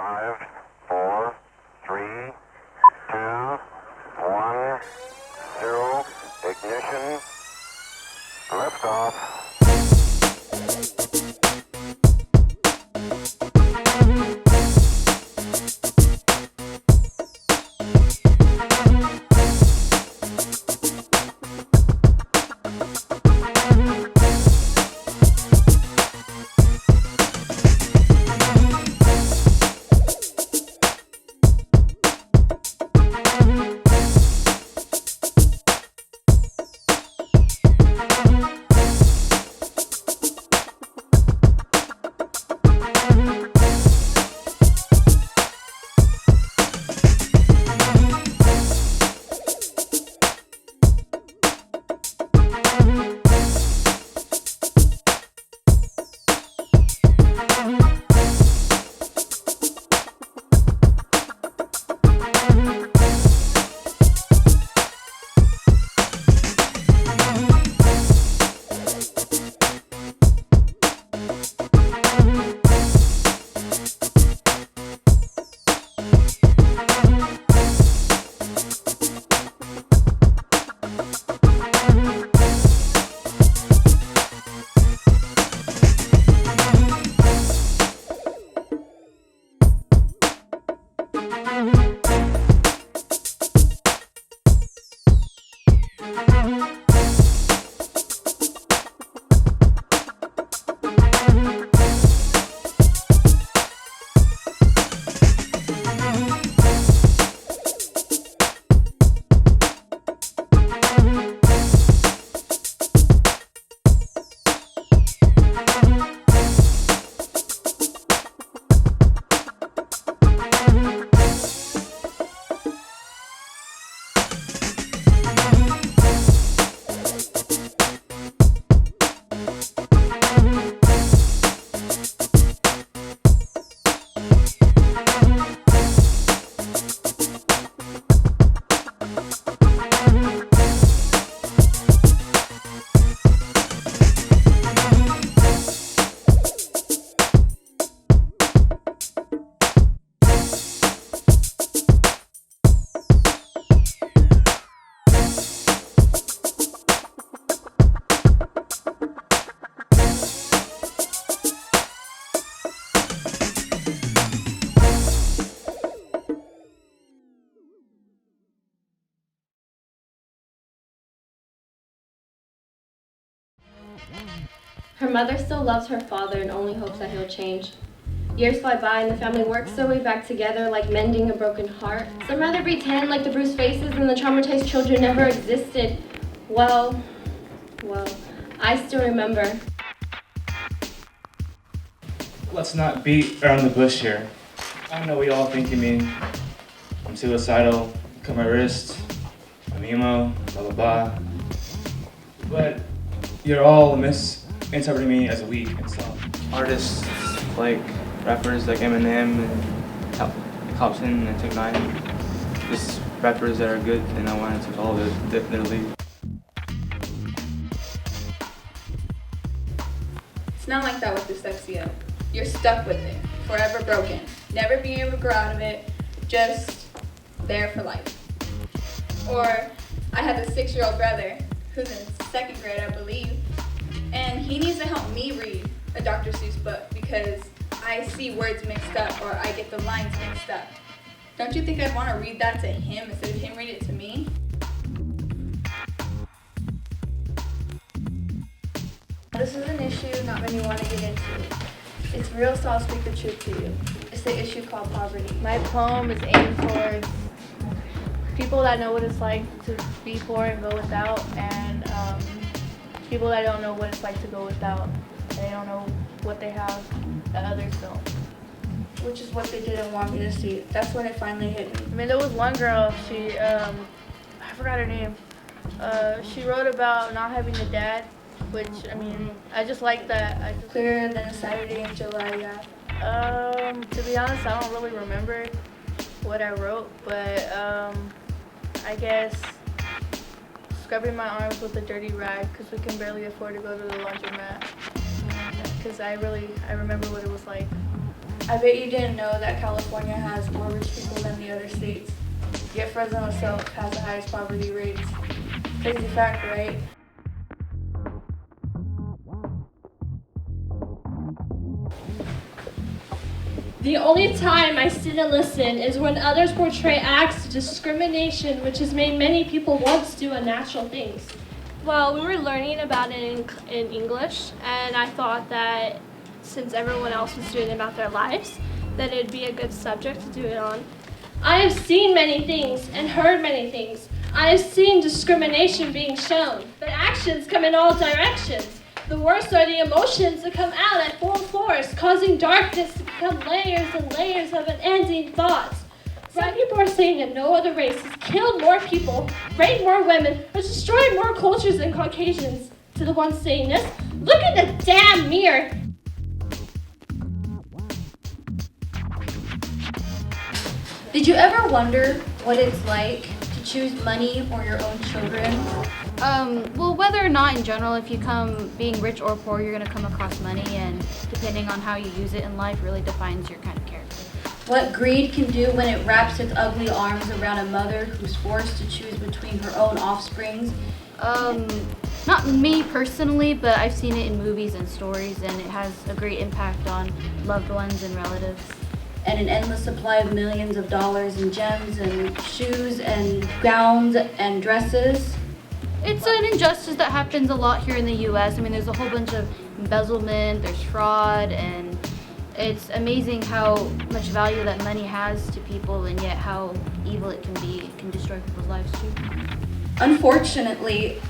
5, 4, 3, 2, 1, 0. Ignition. Liftoff. Her mother still loves her father and only hopes that he'll change. Years fly by and the family works their way back together like mending a broken heart. Some rather pretend like the bruised faces and the traumatized children never existed. Well, I still remember. Let's not beat around the bush here. I know what y'all think you mean. I'm suicidal, cut my wrist, I'm emo, blah blah blah. But you're all misinterpreting me as weak and slow. Artists like rappers like Eminem and Hobson and 9, just rappers that are good, and I wanted to follow their lead. It's not like that with dyslexia. You're stuck with it, forever broken, never being able to grow out of it, just there for life. Or I have a 6-year-old brother who's in 2nd grade, I believe, and he needs to help me read a Dr. Seuss book because I see words mixed up or I get the lines mixed up. Don't you think I'd want to read that to him instead of him read it to me? This is an issue not many want to get into. It's real, so I'll speak the truth to you. It's the issue called poverty. My poem is aimed towards people that know what it's like to be poor and go without, and people that don't know what it's like to go without. They don't know what they have that others don't. Which is what they didn't want me to see. That's when it finally hit me. I mean, there was one girl, she, I forgot her name. She wrote about not having a dad, which, I mean, I just like that. Clearer than a Saturday in July, yeah. To be honest, I don't really remember what I wrote, but I guess scrubbing my arms with a dirty rag because we can barely afford to go to the laundromat. Because I remember what it was like. I bet you didn't know that California has more rich people than the other states. Yet Fresno itself has the highest poverty rates. Crazy fact, right? The only time I sit and listen is when others portray acts of discrimination which has made many people once do unnatural things. Well, we were learning about it in English, and I thought that since everyone else was doing it about their lives, that it'd be a good subject to do it on. I have seen many things and heard many things. I have seen discrimination being shown, but actions come in all directions. The worst are the emotions that come out at full force, causing darkness to become layers and layers of unending thoughts. Some people are saying that no other race has killed more people, raped more women, or destroyed more cultures than Caucasians. To the ones saying this, look at the damn mirror. Did you ever wonder what it's like to choose money or your own children? Well, whether or not in general, if you come being rich or poor, you're gonna come across money, and depending on how you use it in life really defines your kind of character. What greed can do when it wraps its ugly arms around a mother who's forced to choose between her own offsprings? Not me personally, but I've seen it in movies and stories, and it has a great impact on loved ones and relatives. And an endless supply of millions of dollars in gems and shoes and gowns and dresses. It's an injustice that happens a lot here in the U.S. I mean, there's a whole bunch of embezzlement, there's fraud, and it's amazing how much value that money has to people, and yet how evil it can be. It can destroy people's lives too. Unfortunately,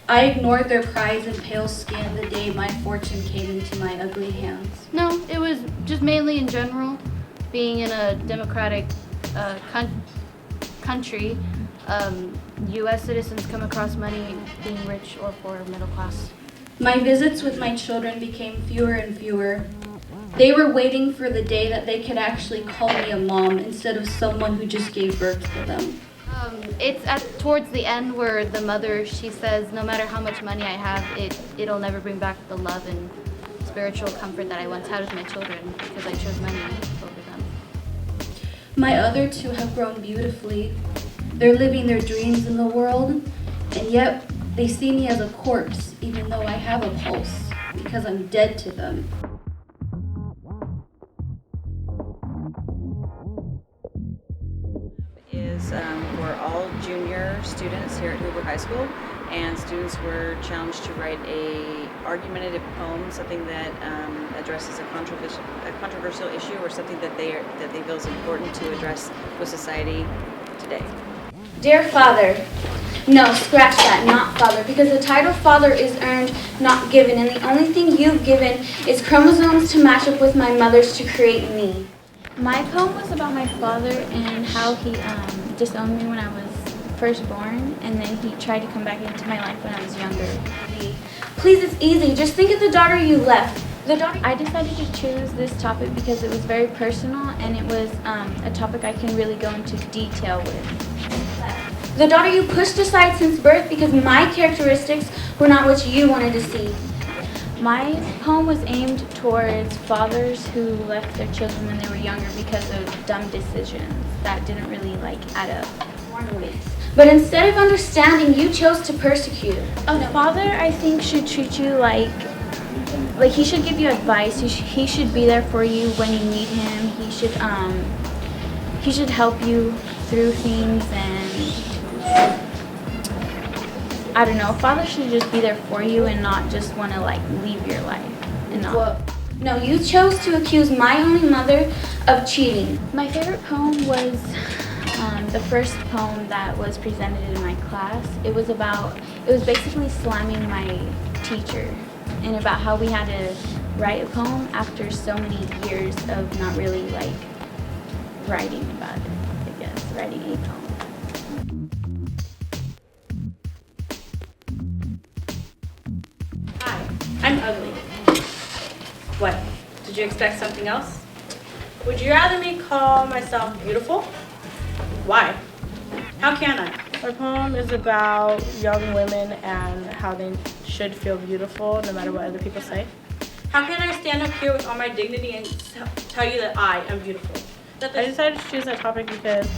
I ignored their cries and pale skin the day my fortune came into my ugly hands. No, it was just mainly in general. Being in a democratic country, U.S. citizens come across money being rich or poor, middle class. My visits with my children became fewer and fewer. They were waiting for the day that they could actually call me a mom instead of someone who just gave birth to them. It's towards the end where the mother, she says, no matter how much money I have, it'll never bring back the love and spiritual comfort that I once had with my children because I chose money over them. My other two have grown beautifully. They're living their dreams in the world, and yet they see me as a corpse, even though I have a pulse, because I'm dead to them. We're all junior students here at Hoover High School, and students were challenged to write a argumentative poem, something that addresses a controversial issue or something that they feel is important to address with society today. Dear Father, no, scratch that, not father, because the title father is earned, not given, and the only thing you've given is chromosomes to match up with my mother's to create me. My poem was about my father and how he disowned me when I was first born, and then he tried to come back into my life when I was younger. Please, it's easy. Just think of the daughter you left. I decided to choose this topic because it was very personal, and it was a topic I can really go into detail with. The daughter you pushed aside since birth because my characteristics were not what you wanted to see. My poem was aimed towards fathers who left their children when they were younger because of dumb decisions that didn't really add up. But instead of understanding, you chose to persecute. A father, I think, should treat you like he should give you advice. He should be there for you when you need him. He should help you through things, and I don't know. A father should just be there for you and not just want to leave your life and not. Well, no, you chose to accuse my only mother of cheating. My favorite poem was the first poem that was presented in my class. It was basically slamming my teacher and about how we had to write a poem after so many years of not really writing about it, I guess, writing a poem. Hi, I'm ugly. What? Did you expect something else? Would you rather me call myself beautiful? Why? How can I? My poem is about young women and how they should feel beautiful no matter what other people say. How can I stand up here with all my dignity and tell you that I am beautiful? I decided to choose that topic because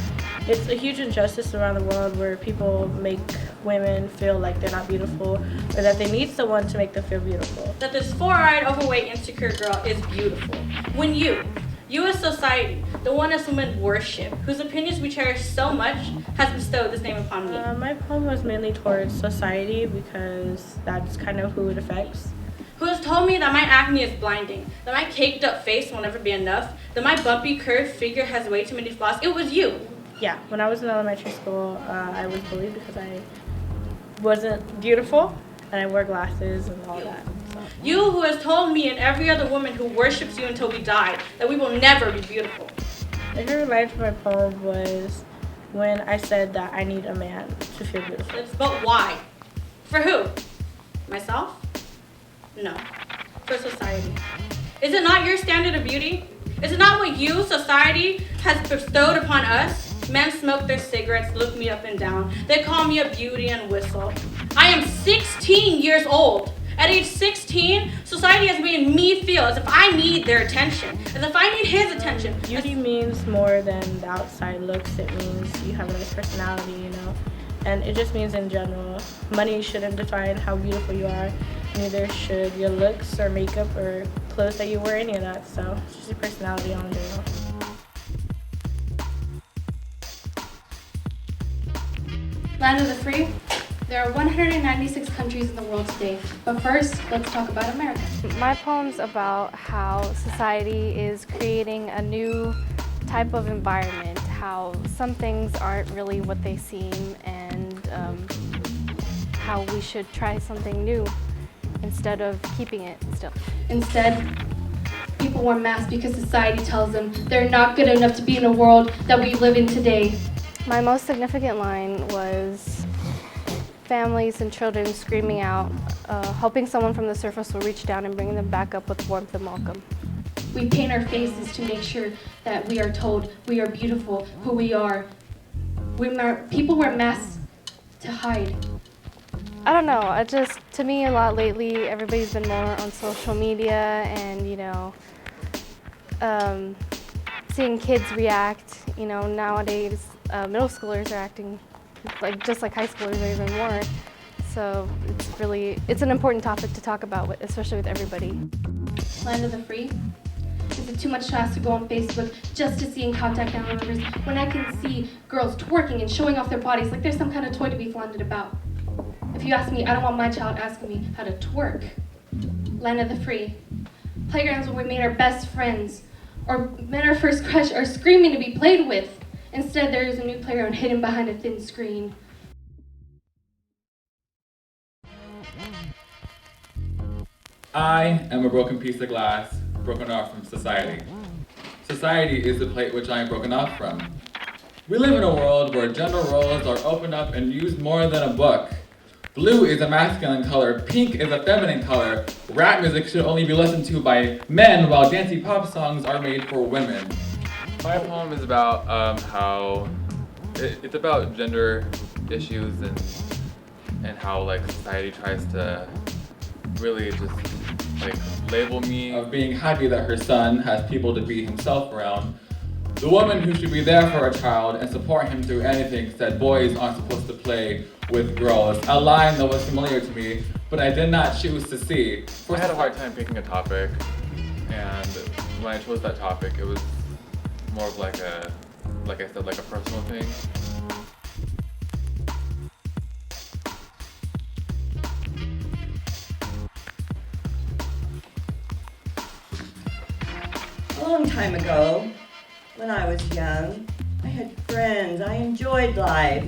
it's a huge injustice around the world where people make women feel like they're not beautiful or that they need someone to make them feel beautiful. That this 4-eyed, overweight, insecure girl is beautiful. When you as society, the one as women worship, whose opinions we cherish so much, has bestowed this name upon me. My poem was mainly towards society because that's kind of who it affects. Who has told me that my acne is blinding, that my caked up face will never be enough, that my bumpy curved figure has way too many flaws. It was you. Yeah, when I was in elementary school, I was bullied because I wasn't beautiful and I wore glasses and all that. So. You who has told me and every other woman who worships you until we die that we will never be beautiful. My favorite line from my poem was when I said that I need a man to feel beautiful. But why? For who? Myself? No. For society. Is it not your standard of beauty? Is it not what you, society, has bestowed upon us? Men smoke their cigarettes, look me up and down. They call me a beauty and whistle. I am 16 years old. At age 16, society has made me feel as if I need their attention, as if I need his attention. Beauty means more than the outside looks. It means you have a nice personality, you know. And it just means in general, money shouldn't define how beautiful you are. Neither should your looks or makeup or clothes that you wear, any of that. So it's just your personality on general. Land of the free? There are 196 countries in the world today, but first, let's talk about America. My poem's about how society is creating a new type of environment, how some things aren't really what they seem, and how we should try something new instead of keeping it still. Instead, people wear masks because society tells them they're not good enough to be in a world that we live in today. My most significant line was families and children screaming out, hoping someone from the surface will reach down and bring them back up with warmth and welcome. We paint our faces to make sure that we are told we are beautiful, who we are. People wear masks to hide. I don't know, to me a lot lately, everybody's been more on social media and, seeing kids react, nowadays middle schoolers are acting just like high schoolers or even more. So it's an important topic to talk about, especially with everybody. Land of the free? Is it too much to ask to go on Facebook just to see and contact family members when I can see girls twerking and showing off their bodies like there's some kind of toy to be flaunted about? If you ask me, I don't want my child asking me how to twerk. Land of the free. Playgrounds where we made our best friends or met our first crush are screaming to be played with. Instead, there is a new playground hidden behind a thin screen. I am a broken piece of glass, broken off from society. Society is the plate which I am broken off from. We live in a world where gender roles are opened up and used more than a book. Blue is a masculine color, pink is a feminine color. Rap music should only be listened to by men while dancey pop songs are made for women. My poem is about how it's about gender issues and how society tries to really just label me. Of being happy that her son has people to be himself around. The woman who should be there for a child and support him through anything said boys aren't supposed to play with girls. A line that was familiar to me, but I did not choose to see. I had a hard time picking a topic, and when I chose that topic, it was more of like I said, a personal thing. A long time ago, when I was young, I had friends. I enjoyed life.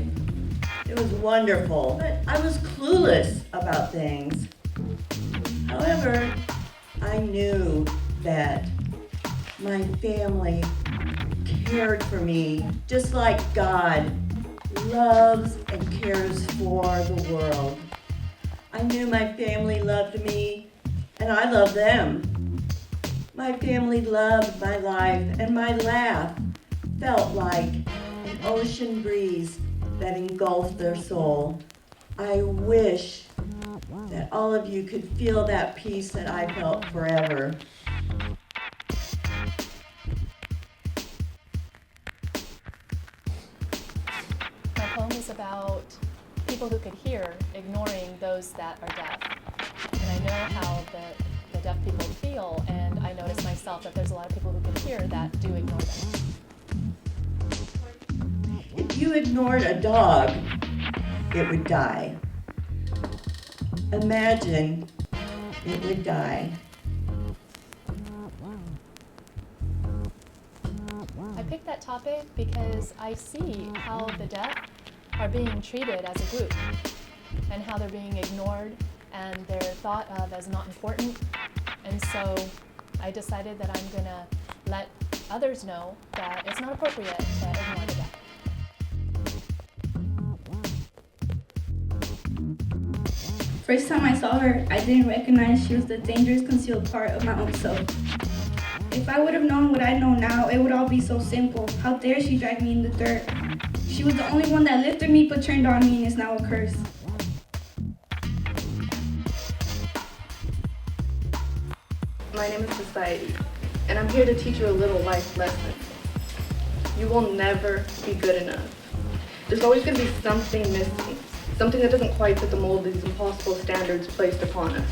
It was wonderful, but I was clueless about things. However, I knew that my family cared for me just like God loves and cares for the world. I knew my family loved me, and I loved them. My family loved my life, and my laugh felt like an ocean breeze that engulfed their soul. I wish that all of you could feel that peace that I felt forever. My poem is about people who could hear ignoring those that are deaf. And I know how the deaf people feel, and I notice myself that there's a lot of people who can hear that do ignore them. If you ignored a dog, it would die. Imagine it would die. I picked that topic because I see how the deaf are being treated as a group and how they're being ignored and they're thought of as not important. And so I decided that I'm going to let others know that it's not appropriate to ignore the deaf. First time I saw her, I didn't recognize she was the dangerous concealed part of my own self. If I would have known what I know now, it would all be so simple. How dare she drag me in the dirt? She was the only one that lifted me but turned on me and is now a curse. My name is Society, and I'm here to teach you a little life lesson. You will never be good enough. There's always going to be something missing, something that doesn't quite fit the mold of these impossible standards placed upon us.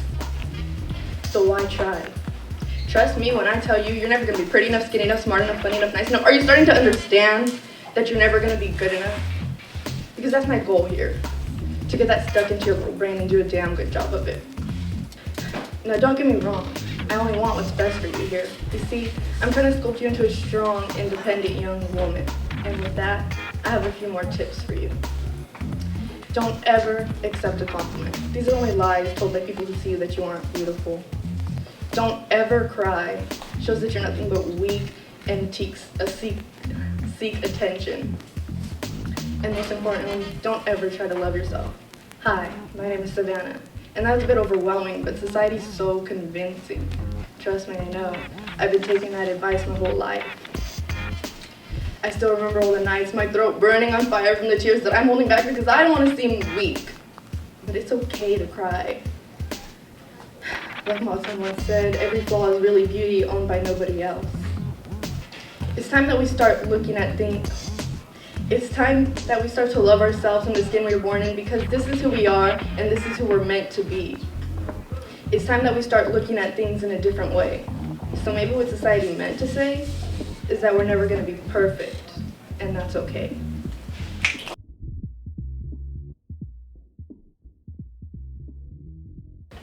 So why try? Trust me when I tell you you're never going to be pretty enough, skinny enough, smart enough, funny enough, nice enough. Are you starting to understand that you're never going to be good enough? Because that's my goal here, to get that stuck into your little brain and do a damn good job of it. Now don't get me wrong, I only want what's best for you here. You see, I'm trying to sculpt you into a strong, independent young woman. And with that, I have a few more tips for you. Don't ever accept a compliment. These are only lies told by people who see that you aren't beautiful. Don't ever cry. Shows that you're nothing but weak and seek attention. And most importantly, don't ever try to love yourself. Hi, my name is Savannah. And that was a bit overwhelming, but society's so convincing. Trust me, I know. I've been taking that advice my whole life. I still remember all the nights, my throat burning on fire from the tears that I'm holding back because I don't want to seem weak. But it's okay to cry. Like Maudsley once said, every flaw is really beauty owned by nobody else. It's time that we start looking at things. It's time that we start to love ourselves in the skin we were born in because this is who we are and this is who we're meant to be. It's time that we start looking at things in a different way. So maybe what society meant to say is that we're never going to be perfect, and that's okay.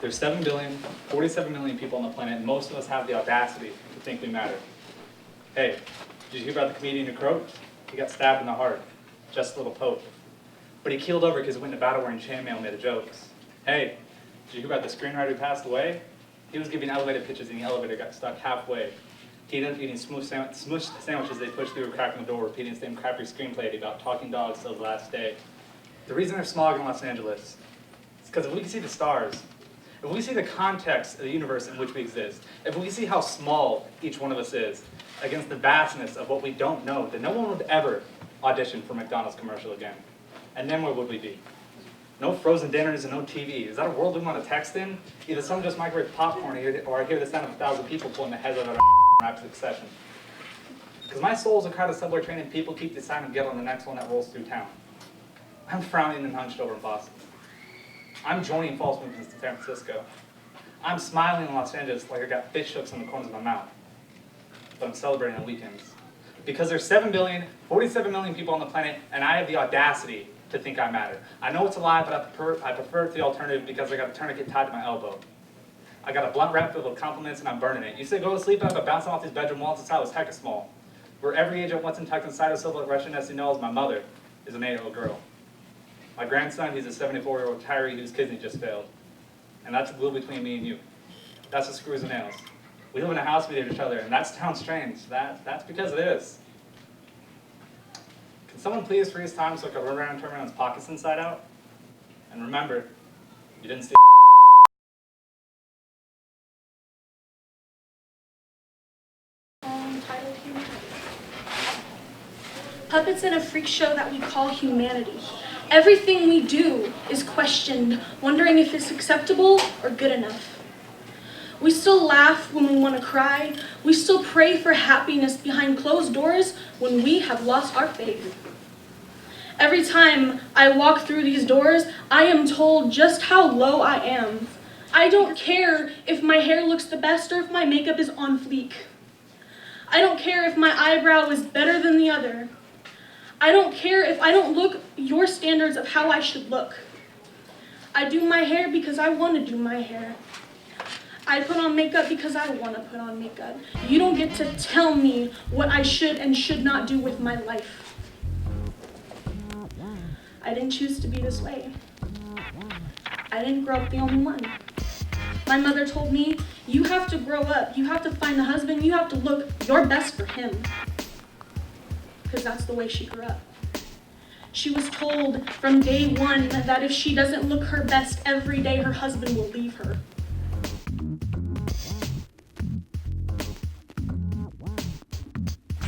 There's 47 million people on the planet, and most of us have the audacity to think we matter. Hey, did you hear about the comedian who croaked? He got stabbed in the heart, just a little poke. But he keeled over because he went to battle wearing chainmail and made jokes. Hey, did you hear about the screenwriter who passed away? He was giving elevator pitches and the elevator got stuck halfway. He ended up eating smushed sandwiches they pushed through a crack in the door, repeating the same crappy screenplay about talking dogs till the last day. The reason there's smog in Los Angeles is because if we can see the stars, if we see the context of the universe in which we exist, if we see how small each one of us is against the vastness of what we don't know, then no one would ever audition for McDonald's commercial again. And then where would we be? No frozen dinners and no TV. Is that a world we want to text in? Either someone just microwave popcorn or I hear the sound of 1,000 people pulling the heads out of our rapid succession. Because my soul's a crowd of subway train and people keep deciding to get on the next one that rolls through town. I'm frowning and hunched over in Boston. I'm joining false movements in San Francisco. I'm smiling in Los Angeles like I got fish hooks in the corners of my mouth. But I'm celebrating on weekends. Because there's 47 million people on the planet, and I have the audacity to think I matter. I know it's a lie, but I prefer the alternative because I got a tourniquet tied to my elbow. I got a blunt wrap filled with compliments and I'm burning it. You say go to sleep, I've been bouncing off these bedroom walls since I was hecka small. Where every age of what's tucked inside of silver Russian nesting knows my mother is an 8-year-old girl. My grandson, he's a 74-year-old retiree whose kidney just failed. And that's the glue between me and you. That's the screws and nails. We live in a house with each other, and that sounds strange. That's because it is. Can someone please freeze time so I can run around and turn around his pockets inside out? And remember, you didn't steal. Titled Humanity. Puppets in a freak show that we call humanity. Everything we do is questioned, wondering if it's acceptable or good enough. We still laugh when we want to cry. We still pray for happiness behind closed doors when we have lost our faith. Every time I walk through these doors, I am told just how low I am. I don't care if my hair looks the best or if my makeup is on fleek. I don't care if my eyebrow is better than the other. I don't care if I don't look your standards of how I should look. I do my hair because I want to do my hair. I put on makeup because I want to put on makeup. You don't get to tell me what I should and should not do with my life. I didn't choose to be this way. I didn't grow up the only one. My mother told me, you have to grow up, you have to find a husband, you have to look your best for him. Because that's the way she grew up. She was told from day one that if she doesn't look her best every day, her husband will leave her.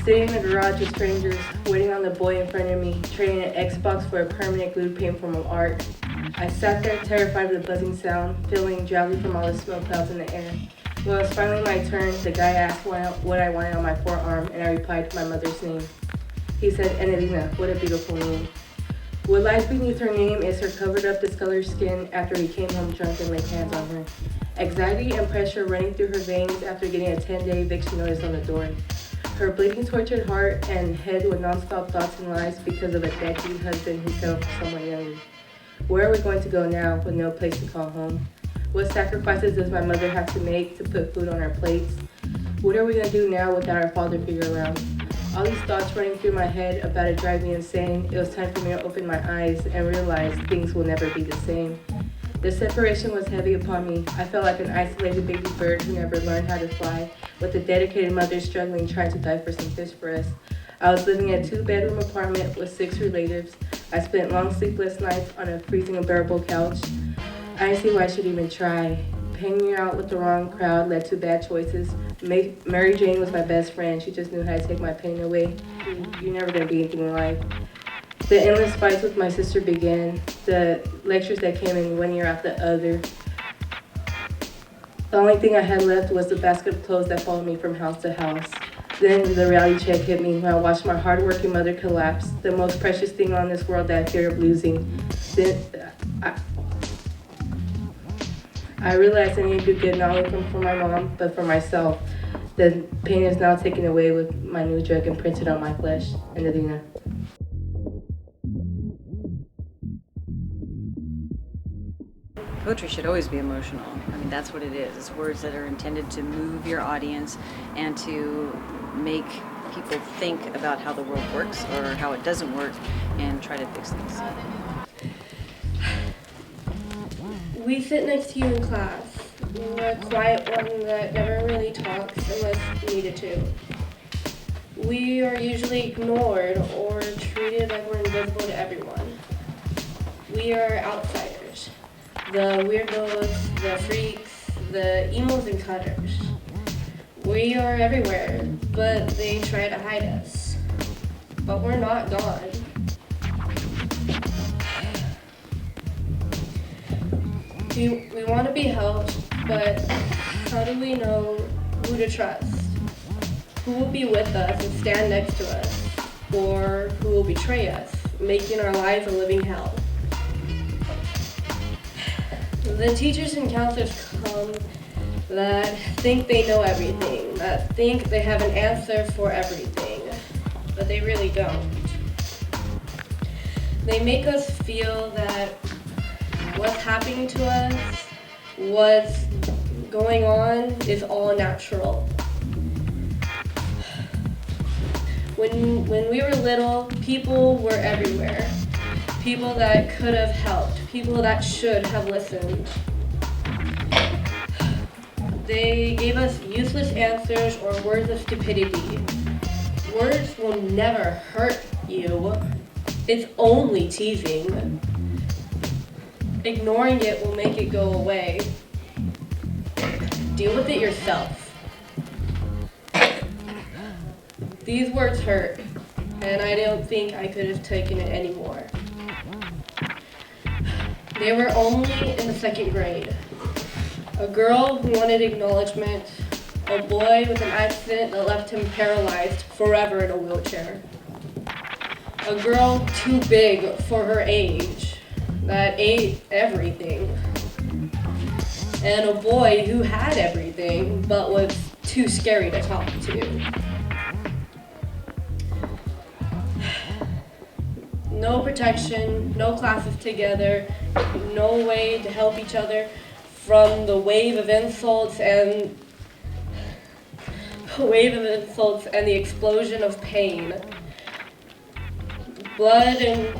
Sitting in the garage with strangers, waiting on the boy in front of me, trading an Xbox for a permanent glued paint form of art. I sat there terrified of the buzzing sound, feeling drowsy from all the smoke clouds in the air. When it was finally my turn, the guy asked what I wanted on my forearm, and I replied to my mother's name. He said, Enelina, what a beautiful name. What lies beneath her name is her covered up discolored skin after he came home drunk and laid hands on her. Anxiety and pressure running through her veins after getting a 10-day eviction notice on the door. Her bleeding, tortured heart and head with non-stop thoughts and lies because of a dead-beat husband who settled for someone younger. Where are we going to go now with no place to call home? What sacrifices does my mother have to make to put food on our plates? What are we going to do now without our father figure around? All these thoughts running through my head about to drive me insane. It was time for me to open my eyes and realize things will never be the same. The separation was heavy upon me. I felt like an isolated baby bird who never learned how to fly, with a dedicated mother struggling trying to dive for some fish for us. I was living in a 2-bedroom apartment with 6 relatives. I spent long sleepless nights on a freezing unbearable couch. I didn't see why I should even try. Hanging out with the wrong crowd led to bad choices. Mary Jane was my best friend. She just knew how to take my pain away. You're never going to be anything in life. The endless fights with my sister began. The lectures that came in one year after the other. The only thing I had left was the basket of clothes that followed me from house to house. Then the reality check hit me when I watched my hardworking mother collapse, the most precious thing on this world that I fear of losing. Then I realized I needed to do good not only for my mom, but for myself. The pain is now taken away with my new drug imprinted on my flesh. Enelina. Poetry should always be emotional. I mean, that's what it is. It's words that are intended to move your audience and to make people think about how the world works or how it doesn't work and try to fix things. We sit next to you in class. You're a quiet one that never really talks unless needed to. We are usually ignored or treated like we're invisible to everyone. We are outsiders. The weirdos, the freaks, the emos and cutters. We are everywhere, but they try to hide us. But we're not gone. We want to be helped, but how do we know who to trust? Who will be with us and stand next to us? Or who will betray us, making our lives a living hell? The teachers and counselors come that think they know everything, that think they have an answer for everything, but they really don't. They make us feel that what's happening to us, what's going on is all natural. When we were little, people were everywhere. People that could have helped, people that should have listened. They gave us useless answers or words of stupidity. Words will never hurt you. It's only teasing. Ignoring it will make it go away. Deal with it yourself. These words hurt, and I don't think I could have taken it anymore. They were only in the 2nd grade. A girl who wanted acknowledgement, a boy with an accident that left him paralyzed forever in a wheelchair. A girl too big for her age that ate everything. And a boy who had everything but was too scary to talk to. No protection, no classes together, no way to help each other from the wave of insults and the explosion of pain. Blood and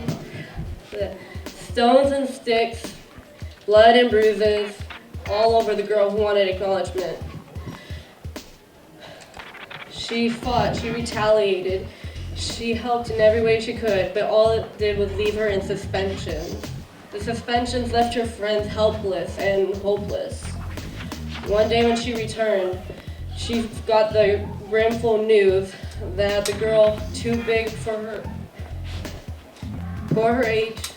stones and sticks, blood and bruises, all over the girl who wanted acknowledgement. She fought, she retaliated, she helped in every way she could, but all it did was leave her in suspension. The suspensions left her friends helpless and hopeless. One day when she returned, she got the brimful news that the girl too big for her age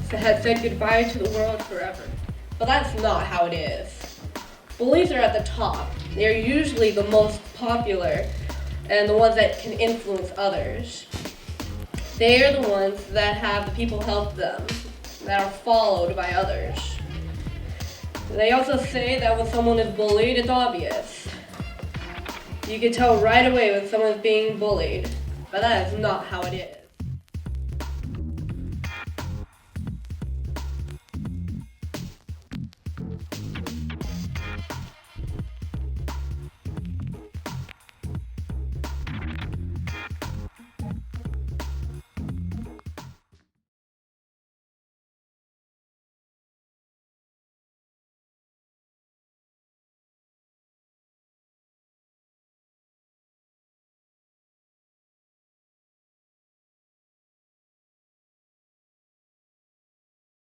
had said goodbye to the world forever. But that's not how it is. Bullies are at the top. They're usually the most popular and the ones that can influence others. They are the ones that have the people help them, that are followed by others. They also say that when someone is bullied, it's obvious. You can tell right away when someone's being bullied, but that is not how it is.